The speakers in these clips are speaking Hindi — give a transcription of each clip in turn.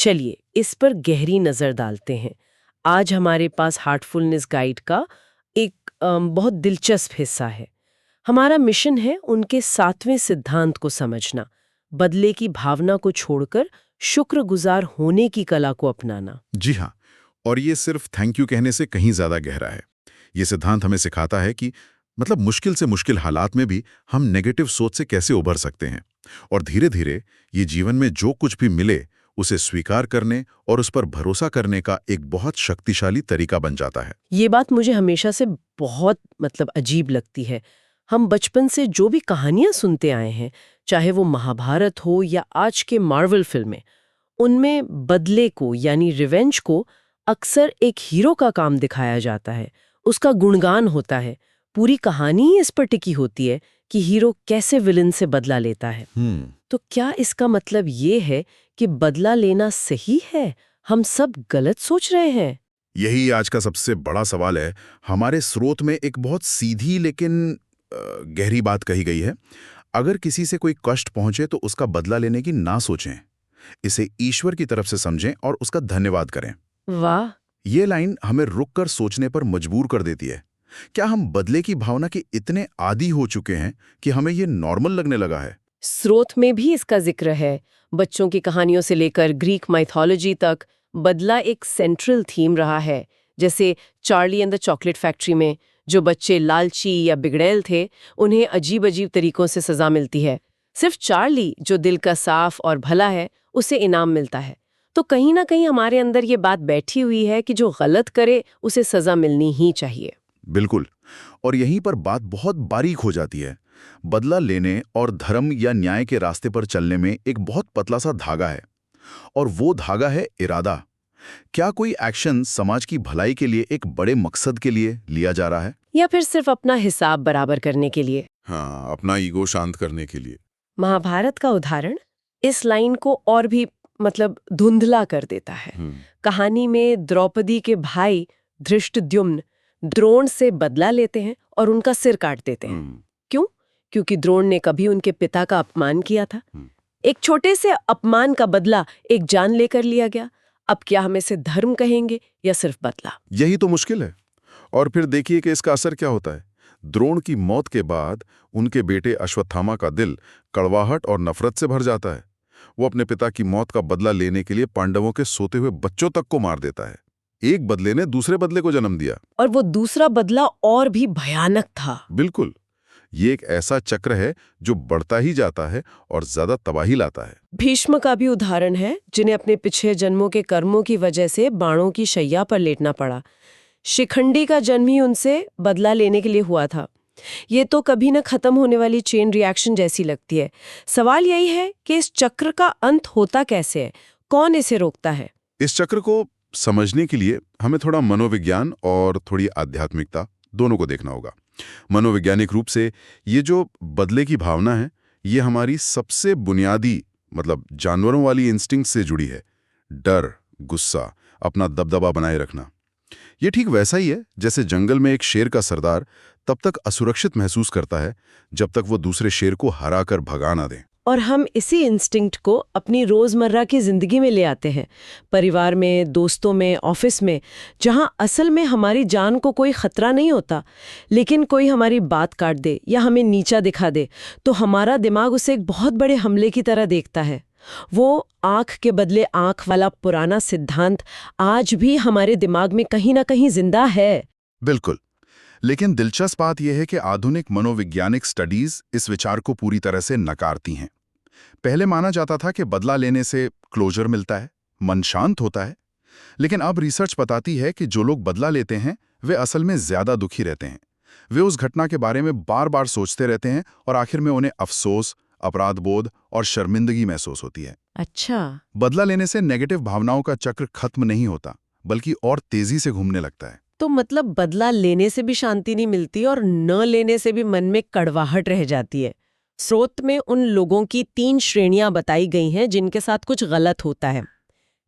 चलिए इस पर गहरी नजर डालते हैं। आज हमारे पास हार्टफुलनेस गाइड का एक बहुत दिलचस्प हिस्सा है। हमारा मिशन है उनके 7वें सिद्धांत को समझना, बदले की भावना को छोड़कर शुक्रगुजार होने की कला को अपनाना। जी हाँ, और ये सिर्फ थैंक यू कहने से कहीं ज्यादा गहरा है। ये सिद्धांत हमें सिखाता है कि मतलब मुश्किल से मुश्किल हालात में भी हम नेगेटिव सोच से कैसे उभर सकते हैं, और धीरे धीरे ये जीवन में जो कुछ भी मिले उसे स्वीकार करने और उस पर भरोसा करने का एक बहुत शक्तिशाली तरीका बन जाता है। ये बात मुझे हमेशा से बहुत अजीब लगती है। हम बचपन से जो भी कहानियां सुनते आए हैं, चाहे वो महाभारत हो या आज के मार्वल फिल्में, उनमें बदले को यानी रिवेंज को अक्सर एक हीरो का काम दिखाया जाता है, उसका गुणगान होता है। पूरी कहानी ही इस पर टिकी होती है कि हीरो कैसे विलन से बदला लेता है। तो क्या इसका मतलब ये है कि बदला लेना सही है? हम सब गलत सोच रहे हैं? यही आज का सबसे बड़ा सवाल है। हमारे स्रोत में एक बहुत सीधी लेकिन गहरी बात कही गई है। अगर किसी से कोई कष्ट पहुंचे तो उसका बदला लेने की ना सोचें, इसे ईश्वर की तरफ से समझें और उसका धन्यवाद करें। वाह! ये लाइन हमें रुककर सोचने पर मजबूर कर देती है। क्या हम बदले की भावना के इतने आदी हो चुके हैं कि हमें ये नॉर्मल लगने लगा है? स्रोत में भी इसका जिक्र है। बच्चों की कहानियों से लेकर ग्रीक माइथोलॉजी तक बदला एक सेंट्रल थीम रहा है। जैसे Charlie and the chocolate factory में जो बच्चे लालची या बिगड़ैल थे, उन्हें अजीब अजीब तरीकों से सजा मिलती है। सिर्फ चार्ली जो दिल का साफ और भला है, उसे इनाम मिलता है। तो कहीं ना कहीं हमारे अंदर ये बात बैठी हुई है कि जो गलत करे उसे सजा मिलनी ही चाहिए। बिल्कुल। और यहीं पर बात बहुत बारीक हो जाती है। बदला लेने और धर्म या न्याय के रास्ते पर चलने में एक बहुत पतला सा धागा है, और वो धागा है इरादा। क्या कोई एक्शन समाज की भलाई के लिए, एक बड़े मकसद के लिए लिया जा रहा है, या फिर सिर्फ अपना हिसाब बराबर करने के लिए? हाँ, अपना ईगो शांत करने के लिए? महाभारत का उदाहरण इस लाइन को और भी धुंधला कर देता है। कहानी में द्रौपदी के भाई धृष्टद्युम्न द्रोण से बदला लेते हैं और उनका सिर काट देते हैं। क्यों? क्योंकि द्रोण ने कभी उनके पिता का अपमान किया था। एक छोटे से अपमान का बदला एक जान लेकर लिया गया। अब क्या हम इसे धर्म कहेंगे या सिर्फ बदला? यही तो मुश्किल है। और फिर देखिए कि इसका असर क्या होता है। द्रोण की मौत के बाद उनके बेटे अश्वत्थामा का दिल कड़वाहट और नफरत से भर जाता है। वो अपने पिता की मौत का बदला लेने के लिए पांडवों के सोते हुए बच्चों तक को मार देता है। एक बदले ने दूसरे बदले को जन्म दिया, और वो दूसरा बदला और भी भयानक था। बिल्कुल। ये एक ऐसा चक्र है जो बढ़ता ही जाता है और ज्यादा तबाही लाता है। भीष्म का भी उदाहरण है, जिन्हें अपने पिछले जन्मों के कर्मों की वजह से बाणों की शैया पर लेटना पड़ा। शिखंडी का जन्म ही उनसे बदला लेने के लिए हुआ था। ये तो कभी न खत्म होने वाली चेन रिएक्शन जैसी लगती है। सवाल यही है कि इस चक्र का अंत होता कैसे है? कौन इसे रोकता है? इस चक्र को समझने के लिए हमें थोड़ा मनोविज्ञान और थोड़ी आध्यात्मिकता दोनों को देखना होगा। मनोवैज्ञानिक रूप से ये जो बदले की भावना है, ये हमारी सबसे बुनियादी जानवरों वाली इंस्टिंक्ट से जुड़ी है। डर, गुस्सा, अपना दबदबा बनाए रखना। ये ठीक वैसा ही है जैसे जंगल में एक शेर का सरदार तब तक असुरक्षित महसूस करता है जब तक वो दूसरे शेर को हरा कर भगा ना दे। और हम इसी इंस्टिंक्ट को अपनी रोजमर्रा की जिंदगी में ले आते हैं, परिवार में, दोस्तों में, ऑफिस में, जहां असल में हमारी जान को कोई खतरा नहीं होता, लेकिन कोई हमारी बात काट दे या हमें नीचा दिखा दे तो हमारा दिमाग उसे एक बहुत बड़े हमले की तरह देखता है। वो आंख के बदले आंख वाला पुराना सिद्धांत आज भी हमारे दिमाग में कहीं ना कहीं जिंदा है। बिल्कुल। लेकिन दिलचस्प बात यह है कि आधुनिक मनोवैज्ञानिक स्टडीज इस विचार को पूरी तरह से नकारती हैं। पहले माना जाता था कि बदला लेने से क्लोजर मिलता है, मन शांत होता है। लेकिन अब रिसर्च बताती है कि जो लोग बदला लेते हैं वे असल में ज्यादा दुखी रहते हैं। वे उस घटना के बारे में बार बार सोचते रहते हैं और आखिर में उन्हें अफसोस, अपराध बोध और शर्मिंदगी महसूस होती है। अच्छा। बदला लेने से नेगेटिव भावनाओं का चक्र खत्म नहीं होता, बल्कि और तेजी से घूमने लगता है। तो बदला लेने से भी शांति नहीं मिलती और न लेने से भी मन में कड़वाहट रह जाती है। स्रोत में उन लोगों की 3 श्रेणियां बताई गई हैं जिनके साथ कुछ गलत होता है।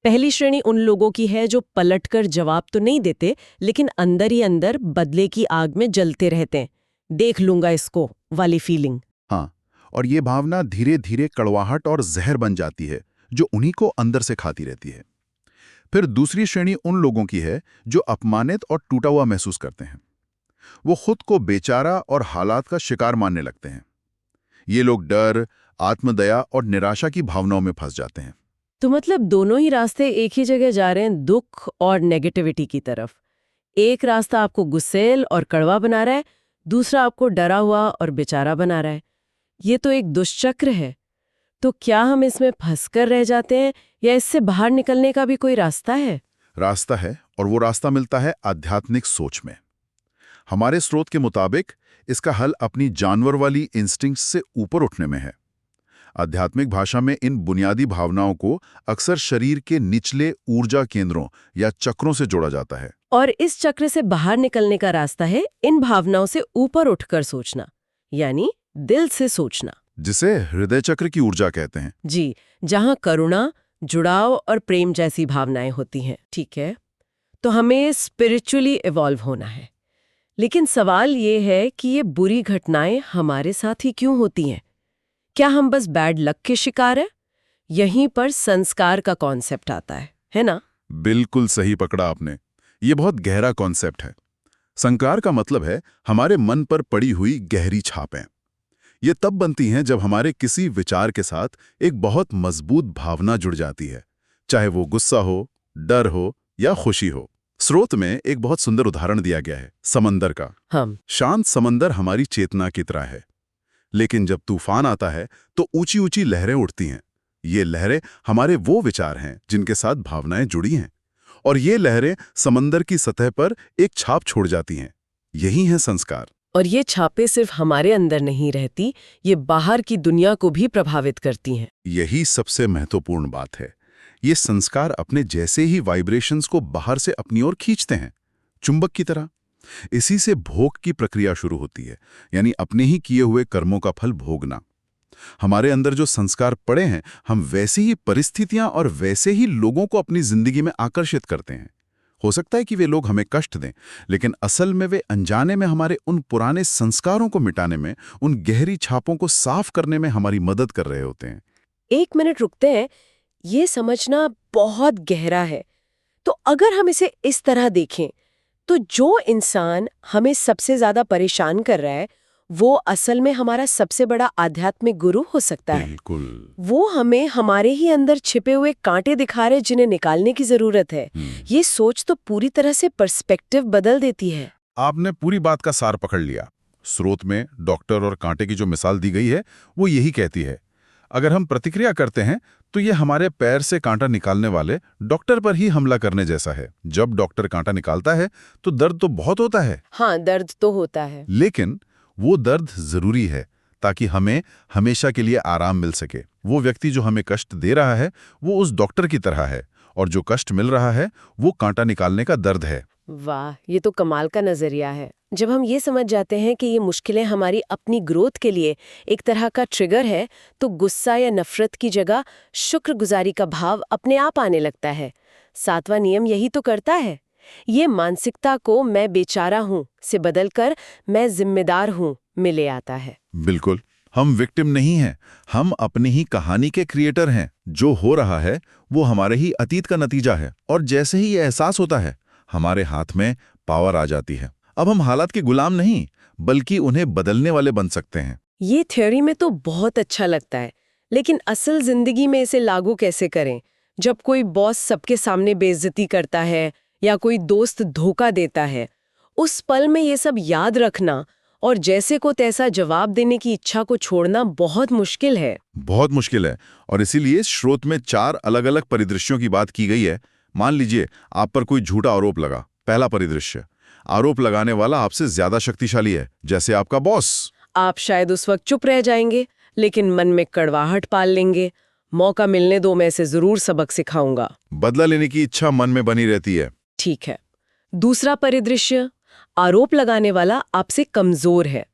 पहली श्रेणी उन लोगों की है जो पलटकर जवाब तो नहीं देते, लेकिन अंदर ही अंदर बदले की आग में जलते रहते हैं। देख लूंगा इसको वाली फीलिंग। हाँ, और ये भावना धीरे धीरे कड़वाहट और जहर बन जाती है, जो उन्हीं को अंदर से खाती रहती है। फिर दूसरी श्रेणी उन लोगों की है जो अपमानित और टूटा हुआ महसूस करते हैं। वो खुद को बेचारा और हालात का शिकार मानने लगते हैं। ये लोग डर, आत्मदया और निराशा की भावनाओं में फंस जाते हैं। तो मतलब दोनों ही रास्ते एक ही जगह जा रहे हैं, दुख और नेगेटिविटी की तरफ। एक रास्ता आपको गुस्सैल और कड़वा बना रहा है, दूसरा आपको डरा हुआ और बेचारा बना रहा है। ये तो एक दुष्चक्र है। तो क्या हम इसमें फंसकर रह जाते हैं या इससे बाहर निकलने का भी कोई रास्ता है? रास्ता है, और वो रास्ता मिलता है आध्यात्मिक सोच में। हमारे स्रोत के मुताबिक इसका हल अपनी जानवर वाली इंस्टिंक्ट्स से ऊपर उठने में है। आध्यात्मिक भाषा में इन बुनियादी भावनाओं को अक्सर शरीर के निचले ऊर्जा केंद्रों या चक्रों से जोड़ा जाता है। और इस चक्र से बाहर निकलने का रास्ता है इन भावनाओं से ऊपर उठकर सोचना, यानी दिल से सोचना, जिसे हृदय चक्र की ऊर्जा कहते हैं। जी, जहां करुणा, जुड़ाव और प्रेम जैसी भावनाएं होती हैं। ठीक है, तो हमें स्पिरिचुअली इवॉल्व होना है। लेकिन सवाल ये है कि ये बुरी घटनाएं हमारे साथ ही क्यों होती हैं? क्या हम बस बैड लक के शिकार हैं? यहीं पर संस्कार का कॉन्सेप्ट आता है ना? बिल्कुल सही पकड़ा आपने। ये बहुत गहरा कॉन्सेप्ट है। संस्कार का मतलब है हमारे मन पर पड़ी हुई गहरी छापें। ये तब बनती हैं जब हमारे किसी विचार के साथ एक बहुत मजबूत भावना जुड़ जाती है, चाहे वो गुस्सा हो, डर हो या खुशी हो। स्रोत में एक बहुत सुंदर उदाहरण दिया गया है समंदर का। शांत समंदर हमारी चेतना की तरह है, लेकिन जब तूफान आता है तो ऊंची ऊंची लहरें उठती हैं। ये लहरें हमारे वो विचार हैं जिनके साथ भावनाएं जुड़ी हैं, और ये लहरें समंदर की सतह पर एक छाप छोड़ जाती हैं। यही है संस्कार। और ये छापें सिर्फ हमारे अंदर नहीं रहती, ये बाहर की दुनिया को भी प्रभावित करती हैं। यही सबसे महत्वपूर्ण बात है। ये संस्कार अपने जैसे ही वाइब्रेशंस को बाहर से अपनी ओर खींचते हैं, चुंबक की तरह। इसी से भोग की प्रक्रिया शुरू होती है, यानी अपने ही किए हुए कर्मों का फल भोगना। हमारे अंदर जो संस्कार पड़े हैं, हम वैसी ही परिस्थितियां और वैसे ही लोगों को अपनी जिंदगी में आकर्षित करते हैं। हो सकता है कि वे लोग हमें कष्ट दें, लेकिन असल में वे अनजाने में हमारे उन पुराने संस्कारों को मिटाने में, उन गहरी छापों को साफ करने में हमारी मदद कर रहे होते हैं। 1 मिनट रुकते हैं। ये समझना बहुत गहरा है। तो अगर हम इसे इस तरह देखें, तो जो इंसान हमें सबसे ज्यादा परेशान कर रहा है, वो असल में हमारा सबसे बड़ा आध्यात्मिक गुरु हो सकता है। बिल्कुल। वो हमें हमारे ही अंदर छिपे हुए कांटे दिखा रहे, जिन्हें निकालने की जरूरत है। ये सोच तो पूरी तरह से पर्सपेक्टिव बदल देती है। आपने पूरी बात का सार पकड़ लिया। स्रोत में डॉक्टर और कांटे की जो मिसाल दी गई है, वो यही कहती है, अगर हम प्रतिक्रिया करते हैं तो ये हमारे पैर से कांटा निकालने वाले डॉक्टर पर ही हमला करने जैसा है। जब डॉक्टर कांटा निकालता है तो दर्द तो बहुत होता है। हाँ, दर्द तो होता है, लेकिन वो दर्द जरूरी है ताकि हमें हमेशा के लिए आराम मिल सके। वो व्यक्ति जो हमें कष्ट दे रहा है, वो उस डॉक्टर की तरह है, और जो कष्ट मिल रहा है वो कांटा निकालने का दर्द है। वाह, ये तो कमाल का नजरिया है। जब हम ये समझ जाते हैं कि ये मुश्किलें हमारी अपनी ग्रोथ के लिए एक तरह का ट्रिगर है, तो गुस्सा या नफरत की जगह शुक्रगुजारी का भाव अपने आप आने लगता है। 7वां नियम यही तो करता है। ये मानसिकता को मैं बेचारा हूँ से बदलकर मैं जिम्मेदार हूँ में ले आता है। बिल्कुल, हम विक्टिम नहीं हैं, हम अपनी ही कहानी के क्रिएटर हैं। जो हो रहा है वो हमारे ही अतीत का नतीजा है, और जैसे ही ये एहसास होता है, हमारे हाथ में पावर आ जाती है। अब हम हालात के गुलाम नहीं, बल्कि उन्हें बदलने वाले बन सकते हैं। ये थ्योरी में तो बहुत अच्छा लगता है, लेकिन असल जिंदगी में इसे लागू कैसे करें? जब कोई बॉस सबके सामने बेइज्जती करता है या कोई दोस्त धोखा देता है, उस पल में ये सब याद रखना और जैसे को तैसा जवाब देने की इच्छा को छोड़ना बहुत मुश्किल है। बहुत मुश्किल है, और इसीलिए स्रोत में 4 अलग-अलग परिदृश्यों की बात की गई है। मान लीजिए आप पर कोई झूठा आरोप लगा। पहला परिदृश्य, आरोप लगाने वाला आपसे ज्यादा शक्तिशाली है, जैसे आपका बॉस। आप शायद उस वक्त चुप रह जाएंगे, लेकिन मन में कड़वाहट पाल लेंगे। मौका मिलने दो, मैं इसे जरूर सबक सिखाऊंगा। बदला लेने की इच्छा मन में बनी रहती है। ठीक है। दूसरा परिदृश्य, आरोप लगाने वाला आपसे कमजोर है।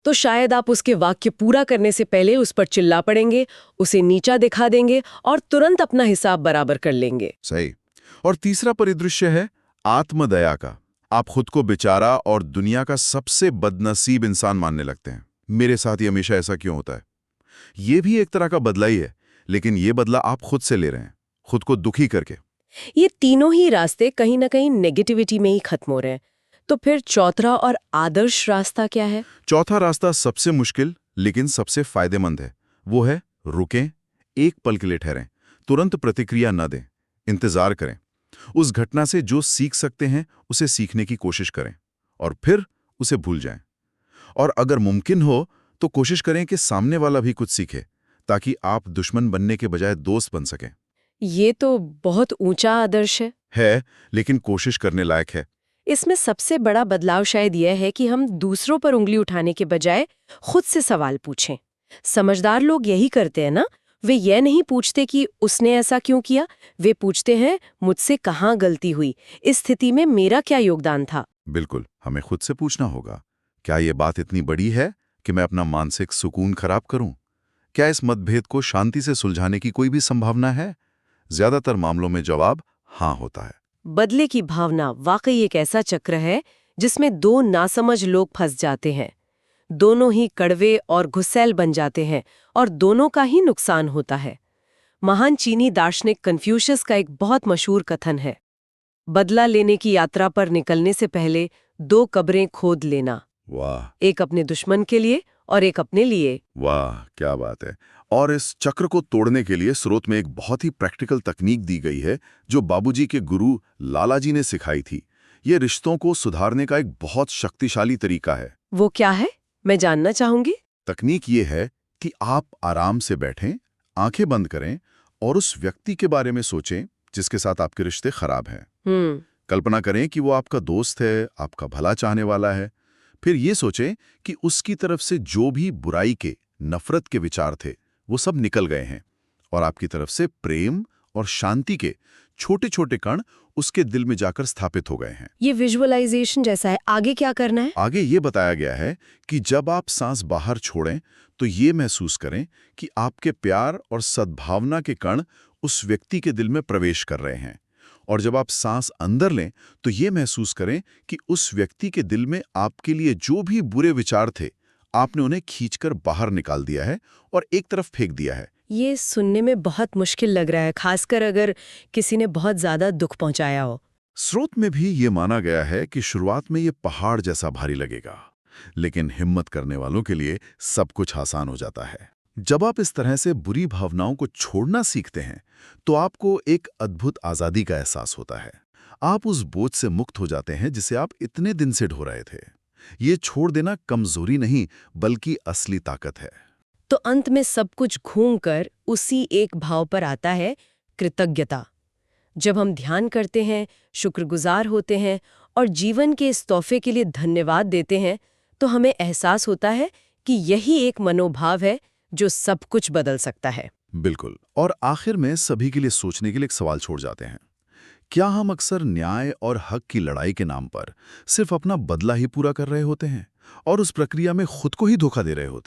तो शायद आप उसके वाक्य पूरा करने से पहले उस पर चिल्ला पड़ेंगे, उसे नीचा दिखा देंगे और तुरंत अपना हिसाब बराबर कर लेंगे। सही। और तीसरा परिदृश्य है आत्मदया का। आप खुद को बेचारा और दुनिया का सबसे बदनसीब इंसान मानने लगते हैं। मेरे साथ ही हमेशा ऐसा क्यों होता है? ये भी एक तरह का बदला ही है, लेकिन ये बदला आप खुद से ले रहे हैं, खुद को दुखी करके। ये तीनों ही रास्ते कहीं ना कहीं नेगेटिविटी में ही खत्म हो रहे हैं। तो फिर चौथा और आदर्श रास्ता क्या है? चौथा रास्ता सबसे मुश्किल लेकिन सबसे फायदेमंद है। वो है रुकें, एक पल के लिए ठहरें, तुरंत प्रतिक्रिया न दें, इंतजार करें। उस घटना से जो सीख सकते हैं उसे सीखने की कोशिश करें और फिर उसे भूल जाएं। और अगर मुमकिन हो तो कोशिश करें कि सामने वाला भी कुछ सीखे, ताकि आप दुश्मन बनने के बजाय दोस्त बन सकें। ये तो बहुत ऊंचा आदर्श है। लेकिन कोशिश करने लायक है। इसमें सबसे बड़ा बदलाव शायद यह है कि हम दूसरों पर उंगली उठाने के बजाय खुद से सवाल पूछें। समझदार लोग यही करते हैं ना, वे यह नहीं पूछते कि उसने ऐसा क्यों किया, वे पूछते हैं मुझसे कहाँ गलती हुई, इस स्थिति में मेरा क्या योगदान था। बिल्कुल, हमें खुद से पूछना होगा, क्या ये बात इतनी बड़ी है कि मैं अपना मानसिक सुकून खराब करूं? क्या इस मतभेद को शांति से सुलझाने की कोई भी संभावना है? ज्यादातर मामलों में जवाब हाँ होता है। बदले की भावना वाकई एक ऐसा चक्र है जिसमें दो नासमझ लोग फंस जाते हैं। दोनों ही कड़वे और गुस्सैल बन जाते हैं और दोनों का ही नुकसान होता है। महान चीनी दार्शनिक कन्फ्यूशियस का एक बहुत मशहूर कथन है, बदला लेने की यात्रा पर निकलने से पहले 2 कब्रें खोद लेना। वाह, एक अपने दुश्मन के लिए और एक अपने लिए। वाह, क्या बात है। और इस चक्र को तोड़ने के लिए स्रोत में एक बहुत ही प्रैक्टिकल तकनीक दी गई है जो बाबूजी के गुरु लालाजी ने सिखाई थी। ये रिश्तों को सुधारने का एक बहुत शक्तिशाली तरीका है। वो क्या है, मैं जानना चाहूंगी। तकनीक ये है कि आप आराम से बैठें, आंखें बंद करें और उस व्यक्ति के बारे में सोचें जिसके साथ आपके रिश्ते खराब हैं। कल्पना करें कि वो आपका दोस्त है, आपका भला चाहने वाला है। फिर ये सोचें कि उसकी तरफ से जो भी बुराई के, नफरत के विचार थे वो सब निकल गए हैं और आपकी तरफ से प्रेम और शांति के छोटे छोटे कण उसके दिल में जाकर स्थापित हो गए हैं। ये विजुअलाइजेशन जैसा है। आगे क्या करना है? आगे ये बताया गया है कि जब आप सांस बाहर छोड़ें तो ये महसूस करें कि आपके प्यार और सद्भावना के कण उस व्यक्ति के दिल में प्रवेश कर रहे हैं। और जब आप सांस अंदर लें तो ये महसूस करें कि उस व्यक्ति के दिल में आपके लिए जो भी बुरे विचार थे, आपने उन्हें खींचकर बाहर निकाल दिया है और एक तरफ फेंक दिया है। ये सुनने में बहुत मुश्किल लग रहा है, खासकर अगर किसी ने बहुत ज्यादा दुख पहुंचाया हो। स्रोत में भी ये माना गया है कि शुरुआत में ये पहाड़ जैसा भारी लगेगा, लेकिन हिम्मत करने वालों के लिए सब कुछ आसान हो जाता है। जब आप इस तरह से बुरी भावनाओं को छोड़ना सीखते हैं तो आपको एक अद्भुत आज़ादी का एहसास होता है। आप उस बोझ से मुक्त हो जाते हैं जिसे आप इतने दिन से ढो रहे थे। ये छोड़ देना कमजोरी नहीं बल्कि असली ताकत है। तो अंत में सब कुछ घूमकर उसी एक भाव पर आता है, कृतज्ञता। जब हम ध्यान करते हैं, शुक्रगुजार होते हैं और जीवन के इस तोहफे के लिए धन्यवाद देते हैं, तो हमें एहसास होता है कि यही एक मनोभाव है जो सब कुछ बदल सकता है। बिल्कुल। और आखिर में सभी के लिए सोचने के लिए एक सवाल छोड़ जाते हैं, क्या हम अक्सर न्याय और हक की लड़ाई के नाम पर सिर्फ अपना बदला ही पूरा कर रहे होते हैं और उस प्रक्रिया में खुद को ही धोखा दे रहे होते हैं?